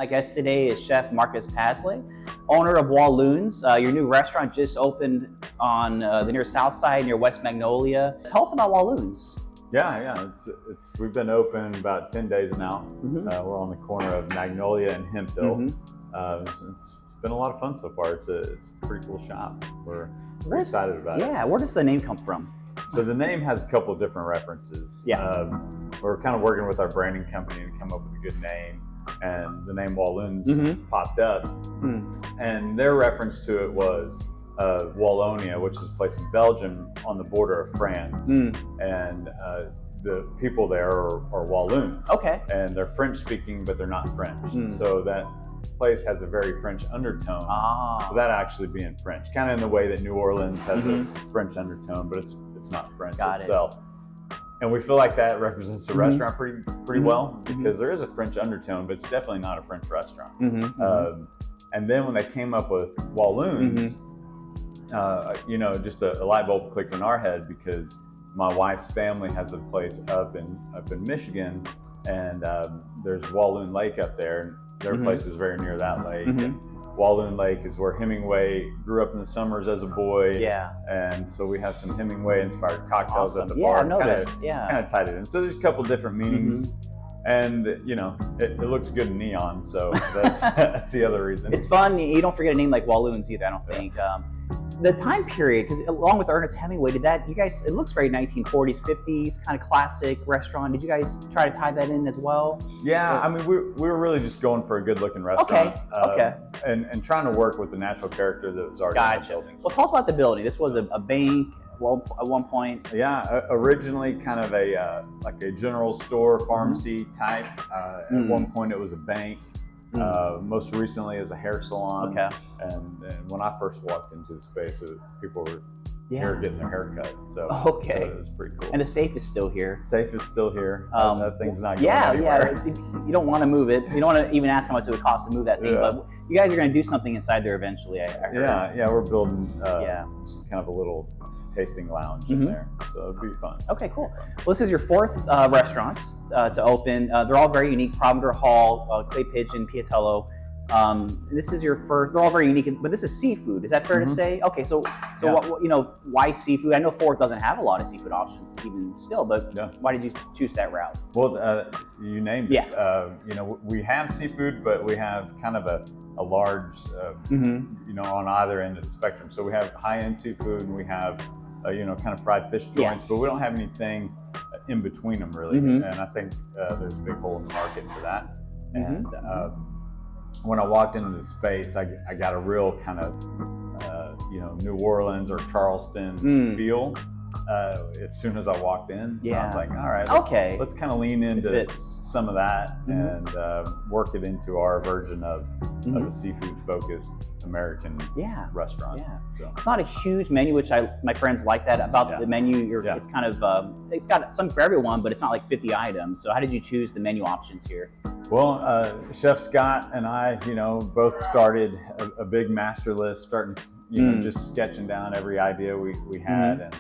My guest today is Chef Marcus Pasley, owner of Walloon's. Your new restaurant just opened on the near South Side, near West Magnolia. Tell us about Walloon's. Yeah. We've been open about 10 days now. We're on the corner of Magnolia and Hemphill. It's been a lot of fun so far. It's a pretty cool shop. We're excited about it. Yeah, where does the name come from? So the name has a couple of different references. We're kind of working with our branding company to come up with a good name, and the name Walloon's popped up. And their reference to it was Wallonia, which is a place in Belgium on the border of France. And the people there are Walloons. Okay. And they're French speaking, but they're not French. So that place has a very French undertone, without actually being French. Kind of in the way that New Orleans has a French undertone, but it's not French itself. And we feel like that represents the restaurant pretty well, because there is a French undertone, but it's definitely not a French restaurant. And then when they came up with Walloon's, just a light bulb clicked in our head, because my wife's family has a place up in Michigan, and there's Walloon Lake up there. Their place is very near that lake. And Walloon Lake is where Hemingway grew up in the summers as a boy. And so we have some Hemingway-inspired cocktails at the bar. I noticed. Kind of tied it in. So there's a couple different meanings. And it looks good in neon, so that's the other reason. It's fun. You don't forget a name like Walloon's either, I don't think. The time period, because along with Ernest Hemingway, it looks very 1940s, 50s, kind of classic restaurant. Did you guys try to tie that in as well? Yeah, I mean, we were really just going for a good looking restaurant. Okay. And trying to work with the natural character that was already in the building. Well, tell us about the building. This was a bank. Well, at one point. Yeah, originally kind of like a general store, pharmacy type. At one point it was a bank. Most recently as a hair salon. And when I first walked into the space, people were here getting their hair cut. So it was pretty cool. And the safe is still here. Safe is still here. That thing's not going anywhere. You don't want to move it. You don't want to even ask how much it would cost to move that thing. But you guys are going to do something inside there eventually. I heard. Yeah, we're building kind of a little tasting lounge in there, so it'd be fun. Okay, cool. Well, this is your fourth restaurant to open. They're all very unique. Provender Hall, Clay Pigeon, Piatello. This is your first. They're all very unique, but this is seafood. Is that fair to say? Okay, so why seafood? I know Fourth doesn't have a lot of seafood options even still, but why did you choose that route? Well, you named it. We have seafood, but we have kind of a large, on either end of the spectrum. So we have high-end seafood, and we have kind of fried fish joints, but we don't have anything in between them really. And I think there's a big hole in the market for that. And when I walked into the space, I got a real kind of New Orleans or Charleston feel as soon as I walked in. So I was like, all right, let's kind of lean into some of that and work it into our version of a seafood-focused American restaurant. So. It's not a huge menu, which my friends like that about the menu. It's kind of it's got some for everyone, but it's not like 50 items. So how did you choose the menu options here? Well, Chef Scott and I, both started a big master list, starting, just sketching down every idea we had,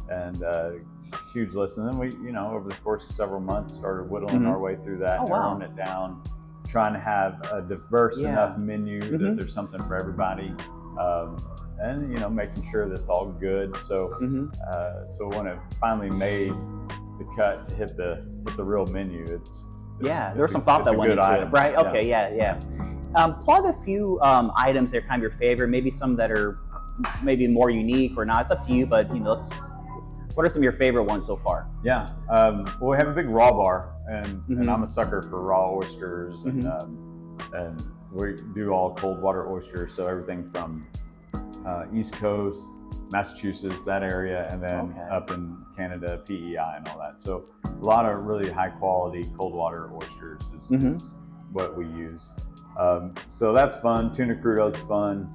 and huge list. And then we, over the course of several months, started whittling our way through that, narrowing it down, trying to have a diverse enough menu that there's something for everybody, and making sure that it's all good. So, so when it finally made the cut to hit the real menu, there was some thought that went into it, right? Okay, plug a few items that are kind of your favorite, maybe some that are maybe more unique or not. It's up to you, but what are some of your favorite ones so far? Well, we have a big raw bar, and I'm a sucker for raw oysters, and we do all cold water oysters, so everything from East Coast, Massachusetts, that area, and then up in Canada, PEI and all that. So a lot of really high quality cold water oysters is what we use. So that's fun. Tuna crudo's fun.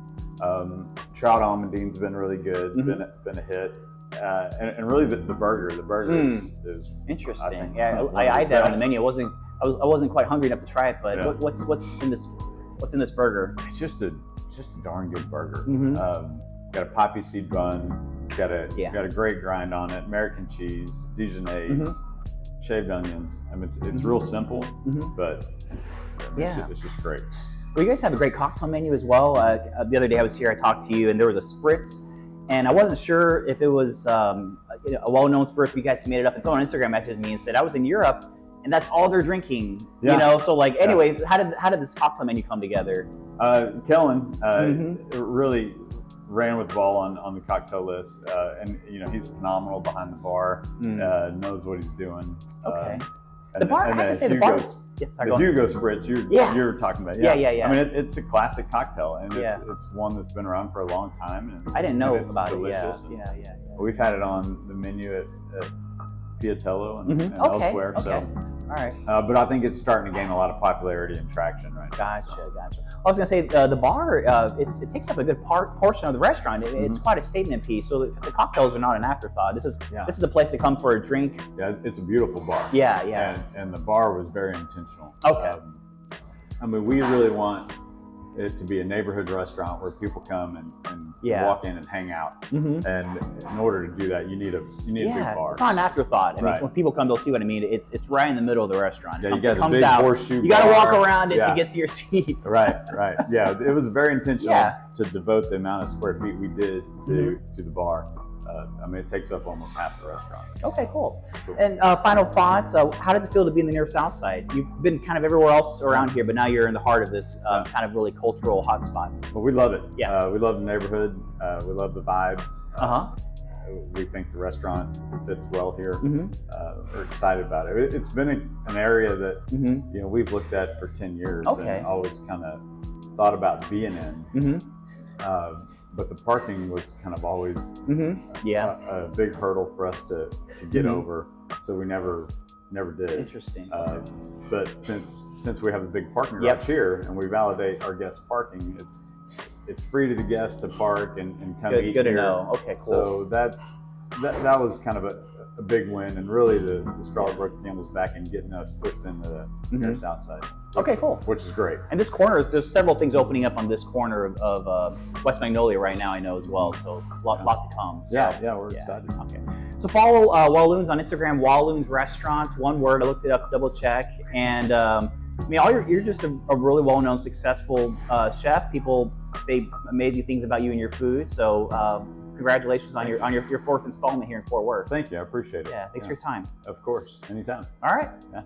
Trout almondine's been really good, been a hit. And really the burger is interesting. I eyed that on the menu. I wasn't quite hungry enough to try it, but what's in this burger? It's just a darn good burger. Got a poppy seed bun, got a great grind on it, American cheese, Dijonnaise, shaved onions. I mean, it's real simple, but Yeah. It's just great. Well, you guys have a great cocktail menu as well. The other day I was here, I talked to you, and there was a spritz, and I wasn't sure if it was a well-known spritz. You guys made it up, and someone on Instagram messaged me and said, I was in Europe, and that's all they're drinking. Yeah. You know, so like, anyway, how did this cocktail menu come together? Kellen really ran with the ball on the cocktail list, and he's phenomenal behind the bar. Knows what he's doing. Okay. The bar, I have to say, the bar. Yes, the Hugo Spritz you're talking about. Yeah. I mean, it's a classic cocktail, and it's one that's been around for a long time. And I didn't know it's about delicious. it. Yeah. We've had it on the menu at Piatello and elsewhere. Okay. So, all right. but I think it's starting to gain a lot of popularity and traction right now. Gotcha. I was gonna say the bar. It takes up a good portion of the restaurant. It's quite a statement piece. So the cocktails are not an afterthought. This is a place to come for a drink. Yeah, it's a beautiful bar. Yeah. And the bar was very intentional. Okay. I mean, we really want it to be a neighborhood restaurant where people come and walk in and hang out. And in order to do that, you need a big bar. It's not an afterthought. I mean, when people come, they'll see what I mean. It's right in the middle of the restaurant. Yeah, you got a big horseshoe. You got to walk around it to get to your seat. Right. Yeah, it was very intentional to devote the amount of square feet we did to the bar. I mean, it takes up almost half the restaurant. Okay, cool. And final thoughts, how does it feel to be in the near South Side? You've been kind of everywhere else around here, but now you're in the heart of this kind of really cultural hotspot. Well, we love it. Yeah. We love the neighborhood. We love the vibe. We think the restaurant fits well here. We're excited about it. It's been an area that we've looked at for 10 years and always kind of thought about being in. But the parking was kind of always a big hurdle for us to get over, so we never did. Interesting. But since we have a big parking garage here and we validate our guest parking, it's free to the guests to park and come eat good here. To know. Okay, cool. So that was kind of a big win, and really the straw broke the camel's back in getting us pushed into the South Side. Which is great. And this corner, there's several things opening up on this corner of West Magnolia right now, I know as well. So lot to come. So, yeah, we're excited. Okay. So follow Walloon's on Instagram, Walloon's Restaurant, one word. I looked it up, double check, and I mean, you're just a really well-known, successful chef. People say amazing things about you and your food. So congratulations on your fourth installment here in Fort Worth. Thank you. I appreciate it. Yeah. Thanks for your time. Of course. Anytime. All right. Yeah.